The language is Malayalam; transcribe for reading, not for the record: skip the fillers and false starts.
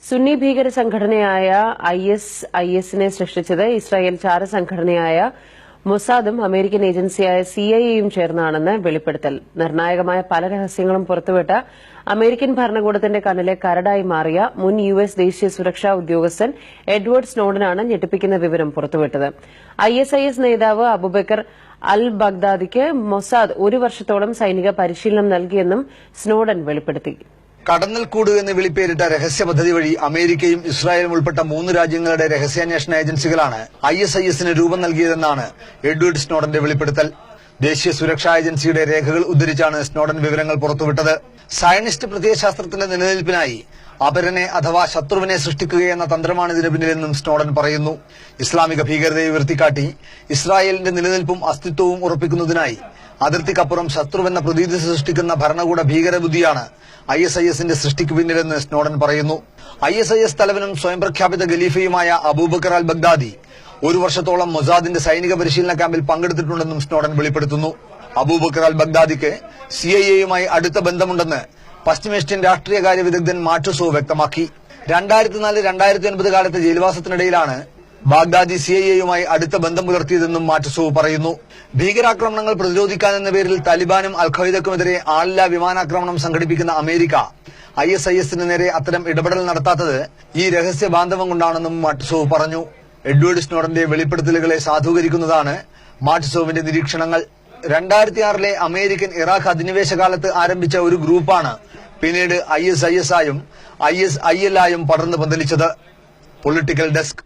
സുന്നി ഭീകര സംഘടനയായ ഐഎസിനെ സൃഷ്ടിച്ചത് ഇസ്രായേൽ ചാരസംഘടനയായ മൊസാദും അമേരിക്കൻ ഏജൻസിയായ സിഐഎയും ചേർന്നാണെന്ന് വെളിപ്പെടുത്തൽ. നിർണായകമായ പല രഹസ്യങ്ങളും പുറത്തുവിട്ട അമേരിക്കൻ ഭരണകൂടത്തിന്റെ കണ്ണിലെ കരടായി മാറിയ മുൻ യുഎസ് ദേശീയ സുരക്ഷാ ഉദ്യോഗസ്ഥൻ എഡ്വേർഡ് സ്നോഡനാണ് ഞെട്ടിപ്പിക്കുന്ന വിവരം പുറത്തുവിട്ടത്. ഐഎസ് നേതാവ് അബൂബക്കർ അൽ ബഗ്ദാദിക്ക് മൊസാദ് ഒരു വർഷത്തോളം സൈനിക പരിശീലനം നൽകിയെന്നും സ്നോഡൻ വെളിപ്പെടുത്തി. കടന്നൽക്കൂട് എന്ന് വിളിപ്പേരിട്ട രഹസ്യ പദ്ധതി വഴി അമേരിക്കയും ഇസ്രായേലും ഉൾപ്പെട്ട 3 രാജ്യങ്ങളുടെ രഹസ്യാന്വേഷണ ഏജൻസികളാണ് ഐഎസ്ഐഎസിന് രൂപം നൽകിയതെന്നാണ് എഡ്വേർഡ് സ്നോഡന്റെ വെളിപ്പെടുത്തൽ. ദേശീയ സുരക്ഷാ ഏജൻസിയുടെ രേഖകൾ ഉദ്ധരിച്ചാണ് സ്നോഡൻ വിവരങ്ങൾ പുറത്തുവിട്ടത്. സയനിസ്റ്റ് പ്രത്യയശാസ്ത്രത്തിന്റെ നിലനിൽപ്പിനായി അപരനെ അഥവാ ശത്രുവിനെ സൃഷ്ടിക്കുകയെന്ന തന്ത്രമാണ് ഇതിനു പിന്നിലെന്നും സ്നോഡൻ പറയുന്നു. ഇസ്ലാമിക ഭീകരതയെ ഉയർത്തിക്കാട്ടി ഇസ്രായേലിന്റെ നിലനിൽപ്പും അസ്തിത്വവും ഉറപ്പിക്കുന്നതിനായി അതിർത്തിക്കപ്പുറം ശത്രുവെന്ന പ്രതീതി സൃഷ്ടിക്കുന്ന ഭരണകൂട ഭീകരബുദ്ധിയാണ് ഐഎസ്ഐഎസിന്റെ സൃഷ്ടിക്ക് പിന്നിലെന്ന് സ്നോഡൻ പറയുന്നു. ഐഎസ്ഐഎസ് തലവനും സ്വയം പ്രഖ്യാപിത ഖലീഫയുമായ അബൂബക്കർ അൽ ബഗ്ദാദി ഒരു വർഷത്തോളം മൊസാദിന്റെ സൈനിക പരിശീലന ക്യാമ്പിൽ പങ്കെടുത്തിട്ടുണ്ടെന്നും സ്നോഡൻ വെളിപ്പെടുത്തുന്നു. അബൂബക്കർ അൽ ബഗ്ദാദിക്ക് സിഐഎയുമായി അടുത്ത ബന്ധമുണ്ടെന്ന് പശ്ചിമേഷ്യൻ രാഷ്ട്രീയകാര്യ വിദഗ്ധൻ മാറ്റുസോ വ്യക്തമാക്കി. 2004-2009 കാലത്തെ ജയിൽവാസത്തിനിടയിലാണ് ബാഗ്ദാദി സിഐഎയുമായി അടുത്ത ബന്ധം പുലർത്തിയതെന്നും മാറ്റുസോ പറയുന്നു. ഭീകരാക്രമണങ്ങൾ പ്രതിരോധിക്കാനെന്ന പേരിൽ താലിബാനും അൽ ഖ്വയ്ദക്കുമെതിരെ ആളില്ലാ വിമാനാക്രമണം സംഘടിപ്പിക്കുന്ന അമേരിക്ക ഐഎസ്ഐഎസിന് നേരെ അത്തരം ഇടപെടൽ നടത്താത്തത് ഈ രഹസ്യ ബാന്ധവം കൊണ്ടാണെന്നും മാറ്റുസോ പറഞ്ഞു. എഡ്വേർഡ് സ്നോഡന്റെ വെളിപ്പെടുത്തലുകളെ സാധൂകരിക്കുന്നതാണ് മാറ്റുസോവിന്റെ നിരീക്ഷണങ്ങൾ. 2006 അമേരിക്കൻ ഇറാഖ് അധിനിവേശ കാലത്ത് ആരംഭിച്ച ഒരു ഗ്രൂപ്പാണ് പിന്നീട് ഐഎസ്ഐഎസ് ആയും ISIL ആയും പടർന്നു പന്തലിച്ചത്. Political desk.